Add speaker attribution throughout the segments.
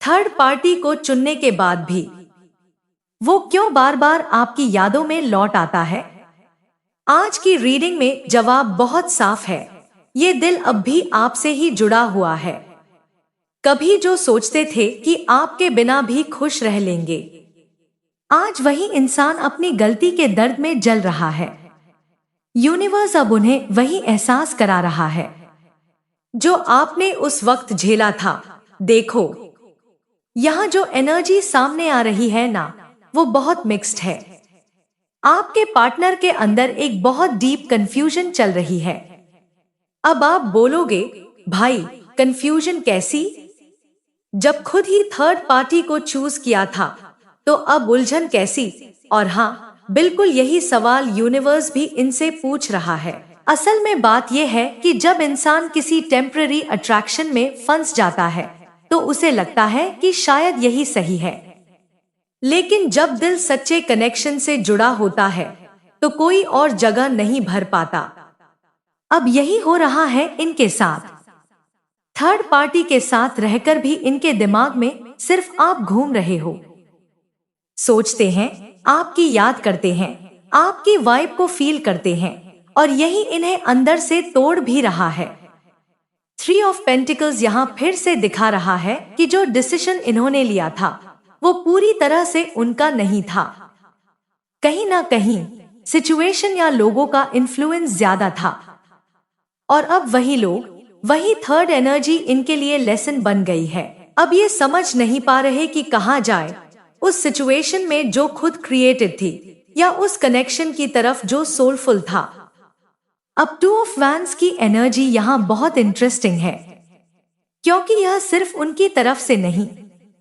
Speaker 1: Third party को चुनने के बाद भी वो क्यों बार बार आपकी यादों में लौट आता है? आज की रीडिंग में जवाब बहुत साफ है। ये दिल अब भी आपसे ही जुड़ा हुआ है। कभी जो सोचते थे कि आपके बिना भी खुश रह लेंगे, आज वही इंसान अपनी गलती के दर्द में जल रहा है। यूनिवर्स अब उन्हें वही एहसास करा रहा है जो आपने उस वक्त झेला था। देखो, यहाँ जो एनर्जी सामने आ रही है ना, वो बहुत मिक्स्ड है। आपके पार्टनर के अंदर एक बहुत डीप कंफ्यूजन चल रही है। अब आप बोलोगे, भाई कंफ्यूजन कैसी? जब खुद ही थर्ड पार्टी को चूज किया था, तो अब उलझन कैसी? और हाँ, बिल्कुल यही सवाल यूनिवर्स भी इनसे पूछ रहा है। असल में बात यह है कि जब इंसान किसी टेम्पररी अट्रैक्शन में फंस जाता है, तो उसे लगता है कि शायद यही सही है। लेकिन जब दिल सच्चे कनेक्शन से जुड़ा होता है, तो कोई और जगह नहीं भर पाता। अब यही हो रहा है इनके साथ। थर्ड पार्टी के साथ रहकर भी इनके दिमाग में सिर्फ आप घूम रहे हो। सोचते हैं, आपकी याद करते हैं, आपकी वाइब को फील करते हैं, और यही इन्हें अंदर से तोड़ भी रहा है। 3 ऑफ पेंटिकल्स यहाँ फिर से दिखा रहा है कि जो डिसीजन इन्होंने लिया था, वो पूरी तरह से उनका नहीं था। कहीं ना कहीं सिचुएशन या लोगों का इन्फ्लुएंस ज्यादा था। और अब वही लोग, वही थर्ड एनर्जी इनके लिए लेसन बन गई है। अब ये समझ नहीं पा रहे कि कहाँ जाए, उस सिचुएशन में जो खुद क्रिएटेड थी, या उस कनेक्शन की तरफ जो सोलफुल था। अब 2 ऑफ वैंड्स की एनर्जी यहाँ बहुत इंटरेस्टिंग है, क्योंकि यह सिर्फ उनकी तरफ से नहीं,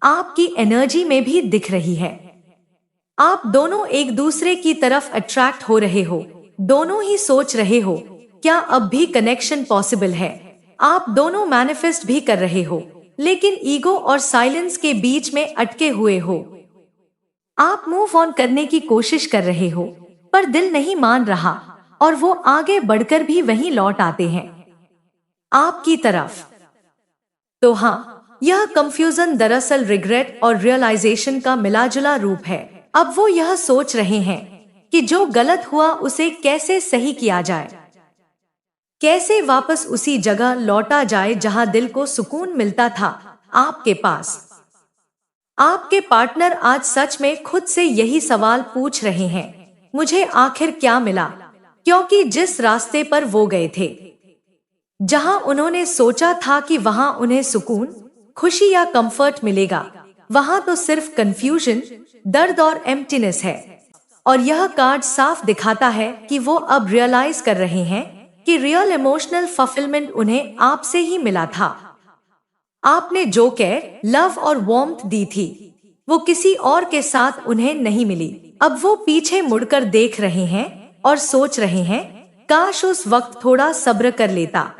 Speaker 1: आपकी एनर्जी में भी दिख रही है। आप दोनों एक दूसरे की तरफ अट्रैक्ट हो रहे हो। दोनों ही सोच रहे हो, क्या अब भी कनेक्शन पॉसिबल है? आप दोनों मैनिफेस्ट भी कर रहे हो, लेकिन ईगो और साइलेंस के बीच में अटके हुए हो। आप मूव ऑन करने की कोशिश कर रहे हो, पर दिल नहीं मान रहा, और वो आगे बढ़कर भी वहीं लौट आते हैं, आपकी तरफ। तो हाँ, यह कंफ्यूजन दरअसल रिग्रेट और रियलाइजेशन का मिलाजुला रूप है। अब वो यह सोच रहे हैं कि जो गलत हुआ उसे कैसे सही किया जाए, कैसे वापस उसी जगह लौटा जाए जहां दिल को सुकून मिलता था, आपके पास। आपके पार्टनर आज सच में खुद से यही सवाल पूछ रहे हैं, मुझे आखिर क्या मिला? क्योंकि जिस रास्ते पर वो गए थे, जहां उन्होंने सोचा था कि वहां उन्हें सुकून, खुशी या कंफर्ट मिलेगा, वहां तो सिर्फ कंफ्यूजन, दर्द और एम्प्टीनेस है। और यह कार्ड साफ दिखाता है कि वो अब रियलाइज कर रहे हैं कि रियल इमोशनल फुलफिलमेंट उन्हें आपसे ही मिला था। आपने जो केयर, लव और वार्मथ दी थी, वो किसी और के साथ उन्हें नहीं मिली। अब वो पीछे मुड़कर देख रहे हैं और सोच रहे हैं, काश उस वक्त थोड़ा सब्र कर लेता,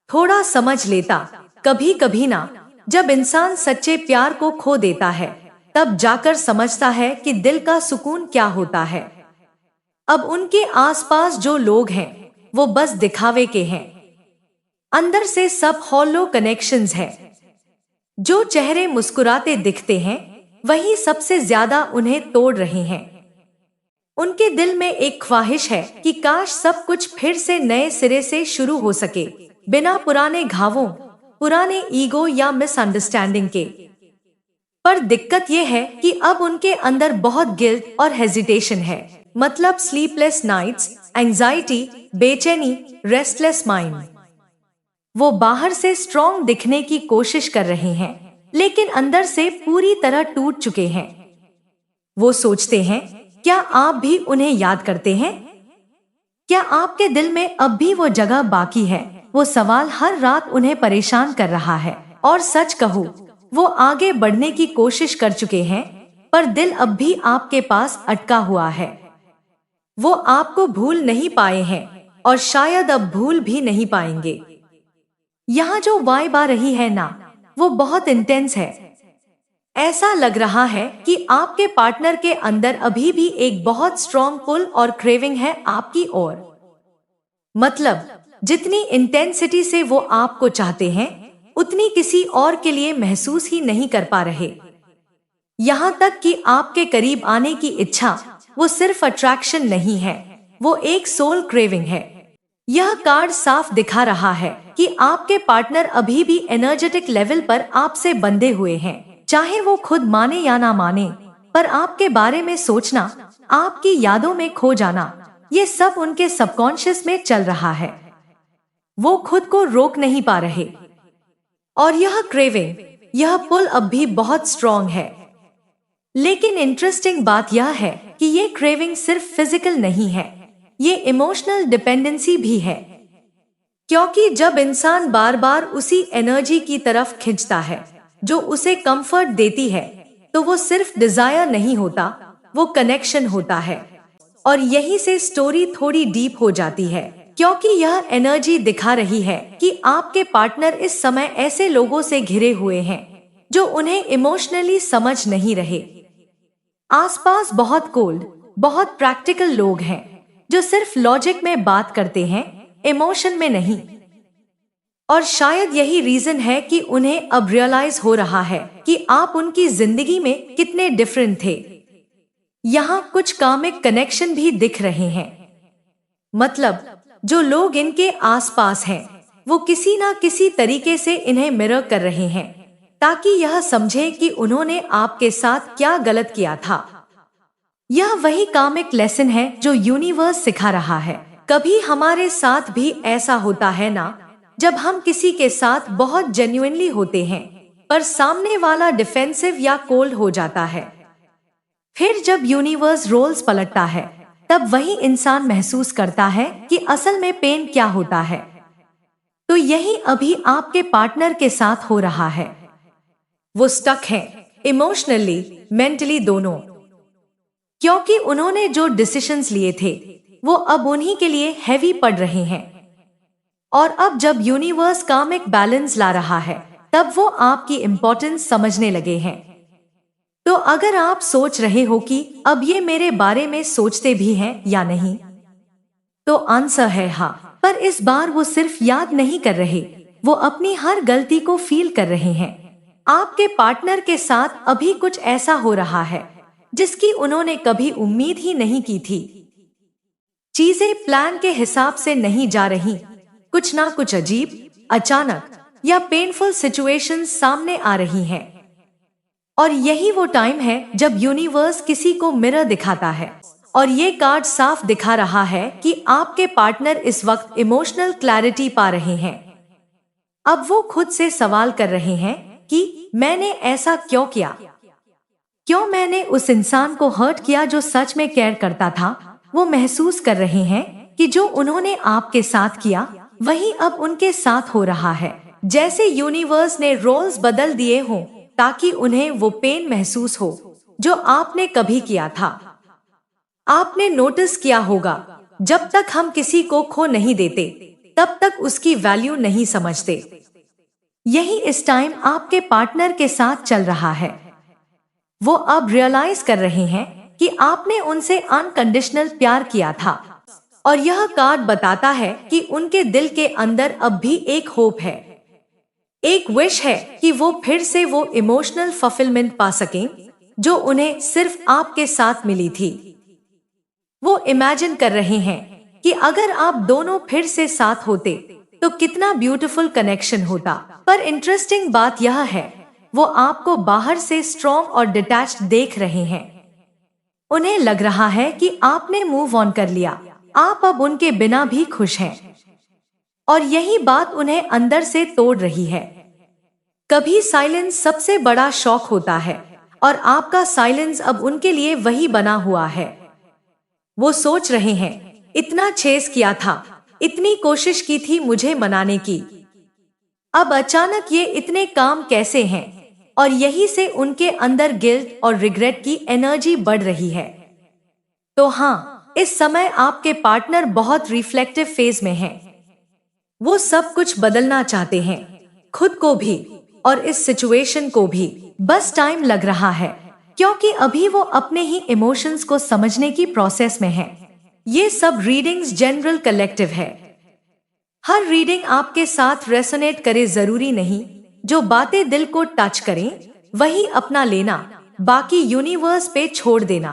Speaker 1: थोड़ा समझ लेता। कभी कभी ना, जब इंसान सच्चे प्यार को खो देता है, तब जाकर समझता है कि दिल का सुकून क्या होता है। अब उनके आसपास जो लोग हैं, वो बस दिखावे के हैं। अंदर से सब हॉलो कनेक्शंस हैं। जो चेहरे मुस्कुराते दिखते हैं, वही सबसे ज्यादा उन्हें तोड़ रहे हैं। उनके दिल में एक ख्वाहिश है कि काश सब कुछ फिर से नए सिरे से शुरू हो सके, बिना पुराने घावों, पुराने ईगो या मिसअंडरस्टैंडिंग के। पर दिक्कत यह है कि अब उनके अंदर बहुत गिल्ट और हेजिटेशन है। मतलब स्लीपलेस नाइट्स, एंजाइटी, बेचैनी, रेस्टलेस माइंड। वो बाहर से स्ट्रॉन्ग दिखने की कोशिश कर रहे हैं, लेकिन अंदर से पूरी तरह टूट चुके हैं। वो सोचते हैं, क्या आप भी उन्हें याद करते हैं? क्या आपके दिल में अब भी वो जगह बाकी है? वो सवाल हर रात उन्हें परेशान कर रहा है। और सच कहूं, वो आगे बढ़ने की कोशिश कर चुके हैं, पर दिल अब भी आपके पास अटका हुआ है। वो आपको भूल नहीं पाए हैं, और शायद अब भूल भी नहीं पाएंगे। यहाँ जो वाइब आ रही है ना, वो बहुत इंटेंस है। ऐसा लग रहा है कि आपके पार्टनर के अंदर अभी भी एक बहुत स्ट्रॉन्ग पुल और क्रेविंग है आपकी ओर। मतलब जितनी इंटेंसिटी से वो आपको चाहते हैं, उतनी किसी और के लिए महसूस ही नहीं कर पा रहे। यहाँ तक कि आपके करीब आने की इच्छा वो सिर्फ अट्रैक्शन नहीं है, वो एक सोल क्रेविंग है। यह कार्ड साफ दिखा रहा है कि आपके पार्टनर अभी भी एनर्जेटिक लेवल पर आपसे बंधे हुए हैं, चाहे वो खुद माने या ना माने। पर आपके बारे में सोचना, आपकी यादों में खो जाना, ये सब उनके सबकॉन्शियस में चल रहा है। वो खुद को रोक नहीं पा रहे। और यह क्रेविंग, यह पुल अब भी बहुत स्ट्रॉन्ग है। लेकिन इंटरेस्टिंग बात यह है कि ये क्रेविंग सिर्फ फिजिकल नहीं है, ये इमोशनल डिपेंडेंसी भी है। क्योंकि जब इंसान बार बार उसी एनर्जी की तरफ खिंचता है जो उसे कंफर्ट देती है, तो वो सिर्फ डिजायर नहीं होता, वो कनेक्शन होता है। और यहीं से स्टोरी थोड़ी डीप हो जाती है, क्योंकि यह एनर्जी दिखा रही है कि आपके पार्टनर इस समय ऐसे लोगों से घिरे हुए हैं जो उन्हें इमोशनली समझ नहीं रहे। आसपास बहुत कोल्ड, बहुत प्रैक्टिकल लोग हैं जो सिर्फ लॉजिक में बात करते हैं, इमोशन में नहीं। और शायद यही रीजन है कि उन्हें अब रियलाइज हो रहा है कि आप उनकी जिंदगी में कितने डिफरेंट थे। यहाँ कुछ कामिक कनेक्शन भी दिख रहे हैं। मतलब जो लोग इनके आसपास हैं, वो किसी ना किसी तरीके से इन्हें मिरर कर रहे हैं, ताकि यह समझे कि उन्होंने आपके साथ क्या गलत किया था। यह वही कामिक लेसन है जो यूनिवर्स सिखा रहा है। कभी हमारे साथ भी ऐसा होता है ना, जब हम किसी के साथ बहुत जेन्युइनली होते हैं, पर सामने वाला डिफेंसिव या कोल्ड हो जाता है। फिर जब यूनिवर्स रोल्स पलटता है, तब वही इंसान महसूस करता है कि असल में पेन क्या होता है। तो यही अभी आपके पार्टनर के साथ हो रहा है। वो स्टक है, इमोशनली, मेंटली, दोनों। क्योंकि उन्होंने जो डिसीजंस लिए थे वो अब उन्हीं के लिए हैवी पड़ रहे हैं। और अब जब यूनिवर्स कामिक बैलेंस ला रहा है, तब वो आपकी इम्पोर्टेंस समझने लगे हैं। तो अगर आप सोच रहे हो कि अब ये मेरे बारे में सोचते भी हैं या नहीं, तो आंसर है हाँ। पर इस बार वो सिर्फ याद नहीं कर रहे, वो अपनी हर गलती को फील कर रहे हैं। आपके पार्टनर के साथ अभी कुछ ऐसा हो रहा है जिसकी उन्होंने कभी उम्मीद ही नहीं की थी। चीजें प्लान के हिसाब से नहीं जा रही, कुछ ना कुछ अजीब, अचानक या पेनफुल सिचुएशंस सामने आ रही हैं। और यही वो टाइम है जब यूनिवर्स किसी को मिरर दिखाता है। और ये कार्ड साफ दिखा रहा है कि आपके पार्टनर इस वक्त इमोशनल क्लैरिटी पा रहे हैं। अब वो खुद से सवाल कर रहे हैं कि मैंने ऐसा क्यों किया, क्यों मैंने उस इंसान को हर्ट किया जो सच में केयर करता था। वो महसूस कर रहे हैं कि जो उन्होंने आपके साथ किया वही अब उनके साथ हो रहा है, जैसे यूनिवर्स ने रोल्स बदल दिए हों ताकि उन्हें वो पेन महसूस हो जो आपने कभी किया था। आपने नोटिस किया होगा, जब तक हम किसी को खो नहीं देते तब तक उसकी वैल्यू नहीं समझते। यही इस टाइम आपके पार्टनर के साथ चल रहा है। वो अब रियलाइज कर रहे हैं कि आपने उनसे अनकंडीशनल प्यार किया था। और यह कार्ड बताता है कि उनके दिल के अंदर अब भी एक होप है, एक विश है कि वो फिर से वो इमोशनल फुलफिलमेंट पा सकें जो उन्हें सिर्फ आपके साथ मिली थी। वो इमेजिन कर रहे हैं कि अगर आप दोनों फिर से साथ होते तो कितना ब्यूटीफुल कनेक्शन होता। पर इंटरेस्टिंग बात यह है, वो आपको बाहर से स्ट्रॉन्ग और डिटैच्ड देख रहे हैं। उन्हें लग रहा है कि आपने मूव ऑन कर लिया, आप अब उनके बिना भी खुश हैं। और यही बात उन्हें अंदर से तोड़ रही है। कभी साइलेंस सबसे बड़ा शॉक होता है, और आपका साइलेंस अब उनके लिए वही बना हुआ है। वो सोच रहे हैं, इतना चेस किया था, इतनी कोशिश की थी मुझे मनाने की, अब अचानक ये इतने काम कैसे हैं। और यही से उनके अंदर गिल्ट और रिग्रेट की एनर्जी बढ़ रही है। तो हाँ, इस समय आपके पार्टनर बहुत रिफ्लेक्टिव फेज में हैं। वो सब कुछ बदलना चाहते हैं, खुद को भी और इस सिचुएशन को भी। बस टाइम लग रहा है, क्योंकि अभी वो अपने ही इमोशंस को समझने की प्रोसेस में है। ये सब रीडिंग्स जनरल कलेक्टिव है। हर रीडिंग आपके साथ रेसोनेट करे जरूरी नहीं, जो बातें दिल को टच करें वही अपना लेना, बाकी यूनिवर्स पे छोड़ देना।